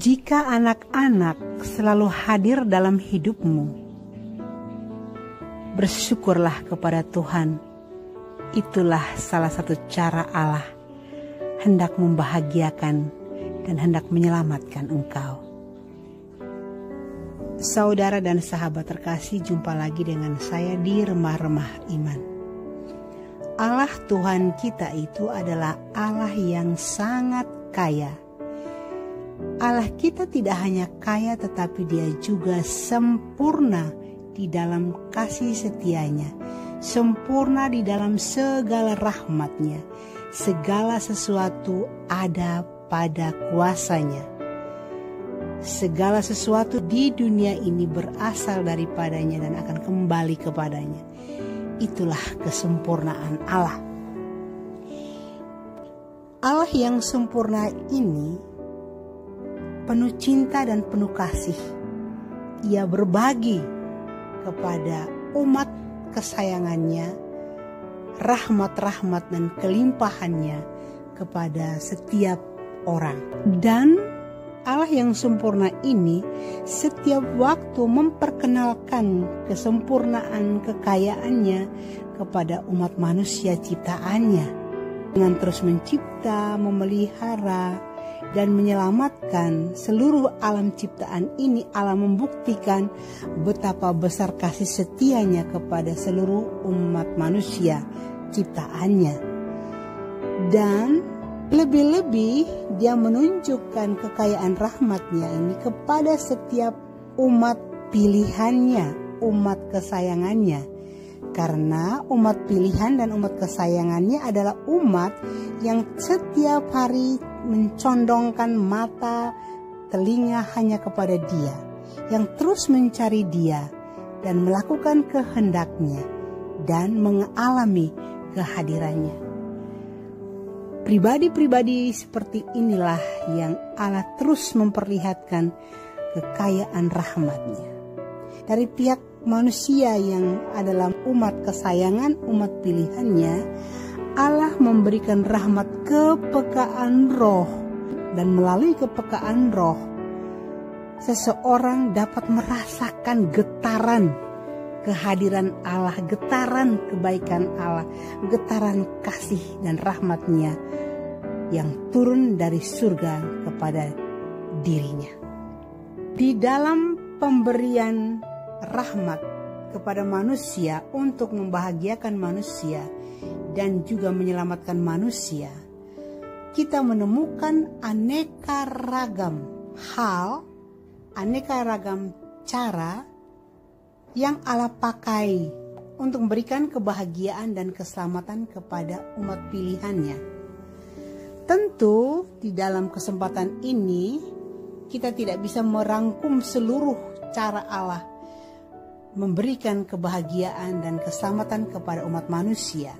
Jika anak-anak selalu hadir dalam hidupmu, bersyukurlah kepada Tuhan. Itulah salah satu cara Allah hendak membahagiakan dan hendak menyelamatkan engkau. Saudara dan sahabat terkasih, jumpa lagi dengan saya di Remah-Remah Iman. Allah Tuhan kita itu adalah Allah yang sangat kaya. Allah kita tidak hanya kaya, tetapi Dia juga sempurna di dalam kasih setianya, sempurna di dalam segala rahmatnya. Segala sesuatu ada pada kuasanya. Segala sesuatu di dunia ini berasal daripadanya dan akan kembali kepadanya. Itulah kesempurnaan Allah. Allah yang sempurna ini penuh cinta dan penuh kasih. Ia berbagi kepada umat kesayangannya rahmat-rahmat dan kelimpahannya kepada setiap orang. Dan Allah yang sempurna ini setiap waktu memperkenalkan kesempurnaan kekayaannya kepada umat manusia ciptaannya. Dengan terus mencipta, memelihara, dan menyelamatkan seluruh alam ciptaan ini, Allah membuktikan betapa besar kasih setianya kepada seluruh umat manusia ciptaannya. Dan lebih-lebih Dia menunjukkan kekayaan rahmatnya ini kepada setiap umat pilihannya, umat kesayangannya. Karena umat pilihan dan umat kesayangannya adalah umat yang setiap hari mencondongkan mata, telinga hanya kepada Dia, yang terus mencari Dia dan melakukan kehendaknya dan mengalami kehadirannya. Pribadi-pribadi seperti inilah yang Allah terus memperlihatkan kekayaan rahmatnya. Dari pihak manusia yang adalah umat kesayangan, umat pilihannya, Allah memberikan rahmat kepekaan roh. Dan melalui kepekaan roh, seseorang dapat merasakan getaran kehadiran Allah, getaran kebaikan Allah, getaran kasih dan rahmatnya yang turun dari surga kepada dirinya. Di dalam pemberian rahmat kepada manusia untuk membahagiakan manusia dan juga menyelamatkan manusia, kita menemukan aneka ragam hal, aneka ragam cara yang Allah pakai untuk memberikan kebahagiaan dan keselamatan kepada umat pilihannya. Tentu di dalam kesempatan ini kita tidak bisa merangkum seluruh cara Allah memberikan kebahagiaan dan keselamatan kepada umat manusia.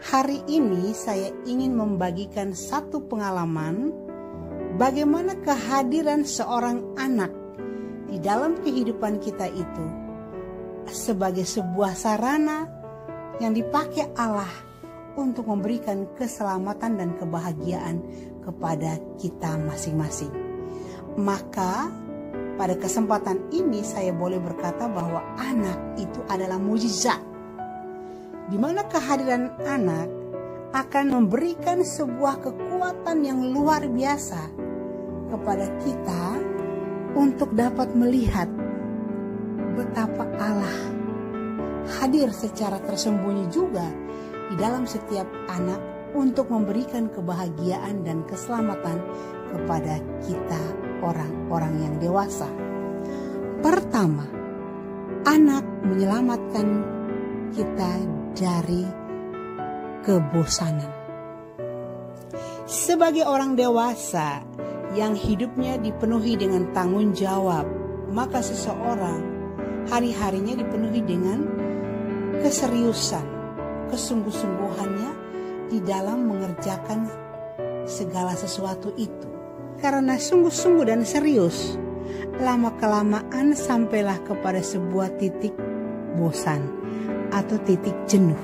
Hari ini saya ingin membagikan satu pengalaman bagaimana kehadiran seorang anak di dalam kehidupan kita itu sebagai sebuah sarana yang dipakai Allah untuk memberikan keselamatan dan kebahagiaan kepada kita masing-masing. Maka pada kesempatan ini saya boleh berkata bahwa anak itu adalah mukjizat, di mana kehadiran anak akan memberikan sebuah kekuatan yang luar biasa kepada kita untuk dapat melihat betapa Allah hadir secara tersembunyi juga di dalam setiap anak untuk memberikan kebahagiaan dan keselamatan kepada kita orang-orang yang dewasa. Pertama, anak menyelamatkan kita dari kebosanan. Sebagai orang dewasa yang hidupnya dipenuhi dengan tanggung jawab, maka seseorang hari-harinya dipenuhi dengan keseriusan, kesungguh-sungguhannya di dalam mengerjakan segala sesuatu itu. Karena sungguh-sungguh dan serius, lama-kelamaan sampailah kepada sebuah titik bosan atau titik jenuh.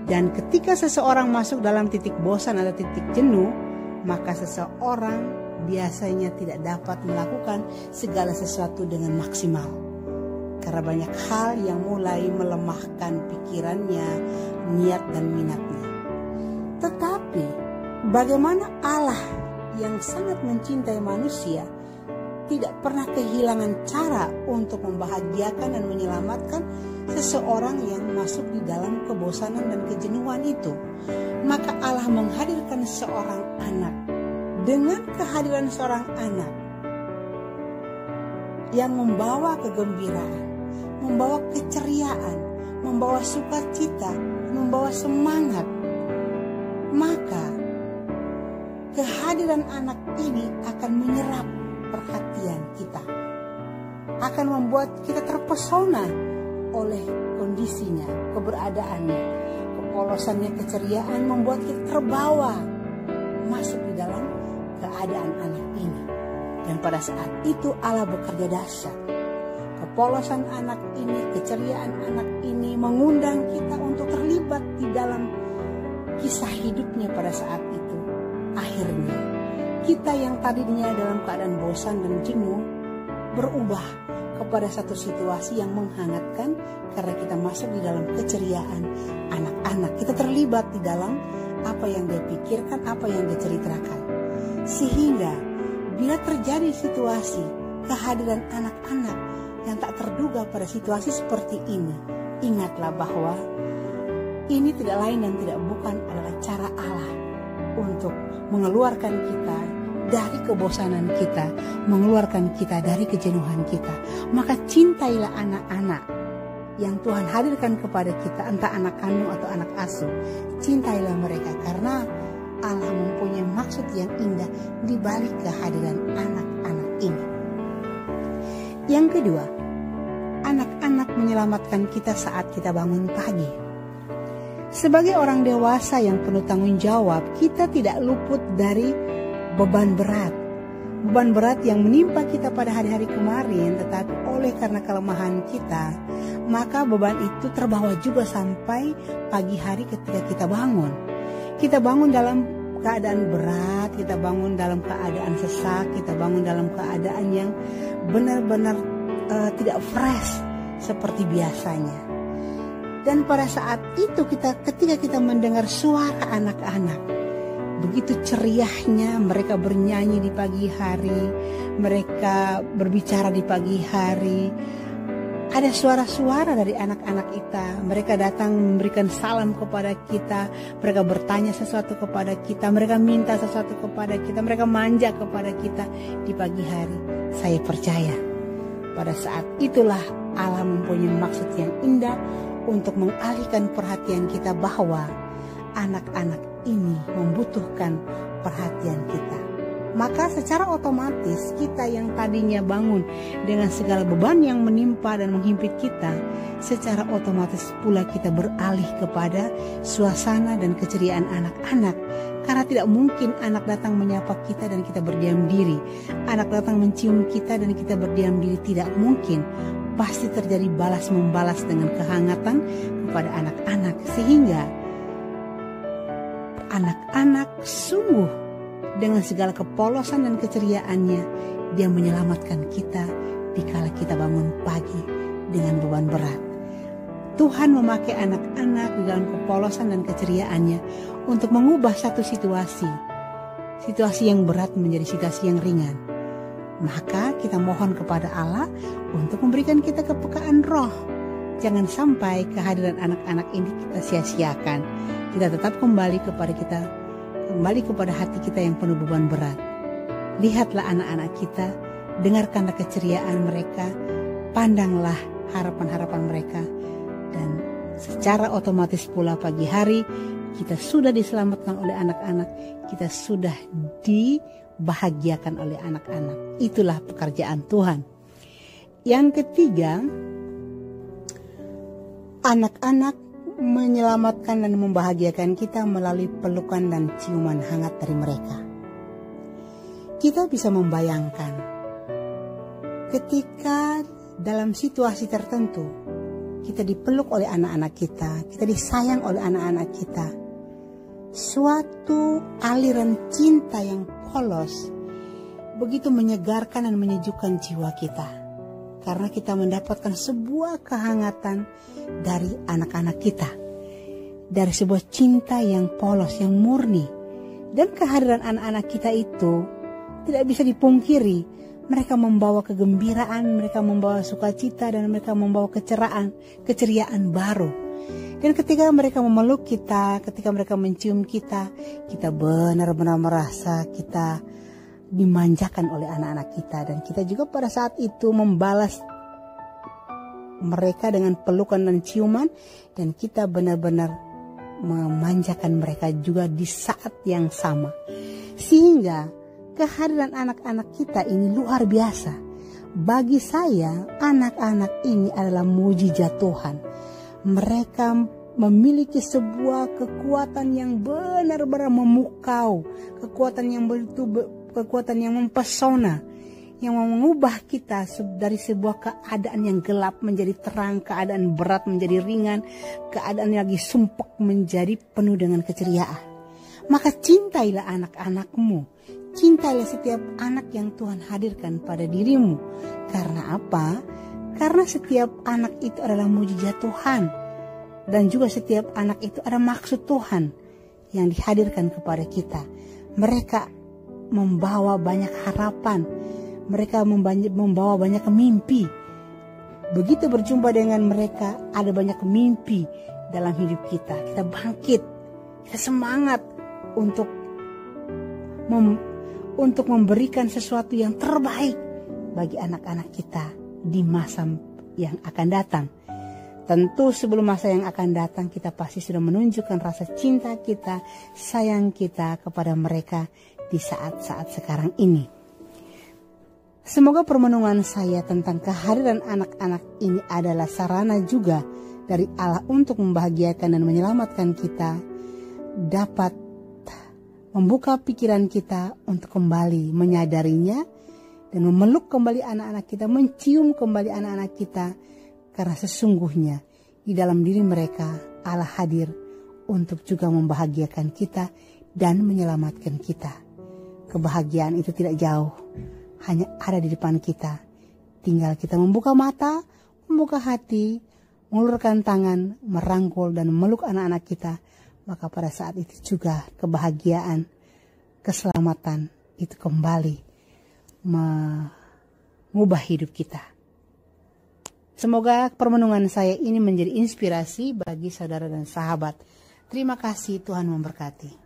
Dan ketika seseorang masuk dalam titik bosan atau titik jenuh, maka seseorang biasanya tidak dapat melakukan segala sesuatu dengan maksimal. Karena banyak hal yang mulai melemahkan pikirannya, niat dan minatnya. Tetapi bagaimana Allah yang sangat mencintai manusia tidak pernah kehilangan cara untuk membahagiakan dan menyelamatkan seseorang yang masuk di dalam kebosanan dan kejenuhan itu. Maka Allah menghadirkan seorang anak. Dengan kehadiran seorang anak yang membawa kegembiraan, membawa keceriaan, membawa sukacita, membawa semangat, maka kehadiran anak ini akan menyerap perhatian kita, akan membuat kita terpesona oleh kondisinya, keberadaannya, kepolosannya, keceriaan, membuat kita terbawa masuk di dalam keadaan anak ini. Dan pada saat itu Allah bekerja dahsyat. Kepolosan anak ini, keceriaan anak ini mengundang kita untuk terlibat di dalam kisah hidupnya pada saat itu. Akhirnya kita yang tadinya dalam keadaan bosan dan jenuh berubah kepada satu situasi yang menghangatkan karena kita masuk di dalam keceriaan anak-anak. Kita terlibat di dalam apa yang dia pikirkan, apa yang dia ceritakan. Sehingga bila terjadi situasi kehadiran anak-anak yang tak terduga pada situasi seperti ini, ingatlah bahwa ini tidak lain dan tidak bukan adalah cara Allah untuk mengeluarkan kita dari kebosanan kita, mengeluarkan kita dari kejenuhan kita. Maka cintailah anak-anak yang Tuhan hadirkan kepada kita, entah anak kandung atau anak asuh. Cintailah mereka karena Allah mempunyai maksud yang indah di balik kehadiran anak-anak ini. Yang kedua, anak-anak menyelamatkan kita saat kita bangun pagi. Sebagai orang dewasa yang penuh tanggung jawab, kita tidak luput dari beban berat. Beban berat yang menimpa kita pada hari-hari kemarin, tetapi oleh karena kelemahan kita, maka beban itu terbawa juga sampai pagi hari ketika kita bangun. Kita bangun dalam keadaan berat, kita bangun dalam keadaan sesak, kita bangun dalam keadaan yang benar-benar tidak fresh seperti biasanya. Dan pada saat itu ketika kita mendengar suara anak-anak, begitu ceriahnya mereka bernyanyi di pagi hari, mereka berbicara di pagi hari. Ada suara-suara dari anak-anak kita, mereka datang memberikan salam kepada kita, mereka bertanya sesuatu kepada kita, mereka minta sesuatu kepada kita, mereka manja kepada kita di pagi hari. Saya percaya pada saat itulah Allah mempunyai maksud yang indah untuk mengalihkan perhatian kita bahwa anak-anak ini membutuhkan perhatian kita. Maka secara otomatis kita yang tadinya bangun dengan segala beban yang menimpa dan menghimpit kita, secara otomatis pula kita beralih kepada suasana dan keceriaan anak-anak. Karena tidak mungkin anak datang menyapa kita dan kita berdiam diri. Anak datang mencium kita dan kita berdiam diri, tidak mungkin. Pasti terjadi balas-membalas dengan kehangatan kepada anak-anak. Sehingga anak-anak sungguh dengan segala kepolosan dan keceriaannya, dia menyelamatkan kita dikala kita bangun pagi dengan beban berat. Tuhan memakai anak-anak di dalam kepolosan dan keceriaannya untuk mengubah satu situasi yang berat menjadi situasi yang ringan. Maka kita mohon kepada Allah untuk memberikan kita kepekaan roh. Jangan sampai kehadiran anak-anak ini kita sia-siakan. Kita tetap kembali kepada hati kita yang penuh beban berat. Lihatlah anak-anak kita, dengarkanlah keceriaan mereka, pandanglah harapan-harapan mereka, dan secara otomatis pula pagi hari kita sudah diselamatkan oleh anak-anak, kita sudah dibahagiakan oleh anak-anak. Itulah pekerjaan Tuhan. Yang ketiga, anak-anak menyelamatkan dan membahagiakan kita melalui pelukan dan ciuman hangat dari mereka. Kita bisa membayangkan ketika dalam situasi tertentu kita dipeluk oleh anak-anak kita disayang oleh anak-anak kita. Suatu aliran cinta yang polos begitu menyegarkan dan menyejukkan jiwa kita. Karena kita mendapatkan sebuah kehangatan dari anak-anak kita. Dari sebuah cinta yang polos, yang murni. Dan kehadiran anak-anak kita itu tidak bisa dipungkiri. Mereka membawa kegembiraan, mereka membawa sukacita, dan mereka membawa keceriaan baru. Dan ketika mereka memeluk kita, ketika mereka mencium kita, kita benar-benar merasa kita dimanjakan oleh anak-anak kita. Dan kita juga pada saat itu membalas mereka dengan pelukan dan ciuman. Dan kita benar-benar memanjakan mereka juga di saat yang sama. Sehingga kehadiran anak-anak kita ini luar biasa. Bagi saya, anak-anak ini adalah mujizat Tuhan. Mereka memiliki sebuah kekuatan yang benar-benar memukau, kekuatan yang mempesona, yang mengubah kita dari sebuah keadaan yang gelap menjadi terang, keadaan berat menjadi ringan, keadaan yang lagi sumpek menjadi penuh dengan keceriaan. Maka cintailah anak-anakmu, cintailah setiap anak yang Tuhan hadirkan pada dirimu. Karena apa? Karena setiap anak itu adalah mujizat Tuhan. Dan juga setiap anak itu ada maksud Tuhan yang dihadirkan kepada kita. Mereka membawa banyak harapan. Mereka membawa banyak mimpi. Begitu berjumpa dengan mereka, ada banyak mimpi dalam hidup kita. Kita bangkit, kita semangat untuk memberikan sesuatu yang terbaik bagi anak-anak kita di masa yang akan datang. Tentu sebelum masa yang akan datang kita pasti sudah menunjukkan rasa cinta kita, sayang kita kepada mereka di saat-saat sekarang ini. Semoga permenungan saya tentang kehadiran anak-anak ini adalah sarana juga dari Allah untuk membahagiakan dan menyelamatkan kita, dapat membuka pikiran kita untuk kembali menyadarinya dan memeluk kembali anak-anak kita, mencium kembali anak-anak kita. Karena sesungguhnya di dalam diri mereka Allah hadir untuk juga membahagiakan kita dan menyelamatkan kita. Kebahagiaan itu tidak jauh, hanya ada di depan kita. Tinggal kita membuka mata, membuka hati, mengulurkan tangan, merangkul dan memeluk anak-anak kita. Maka pada saat itu juga kebahagiaan, keselamatan itu kembali mengubah hidup kita. Semoga permenungan saya ini menjadi inspirasi bagi saudara dan sahabat. Terima kasih, Tuhan memberkati.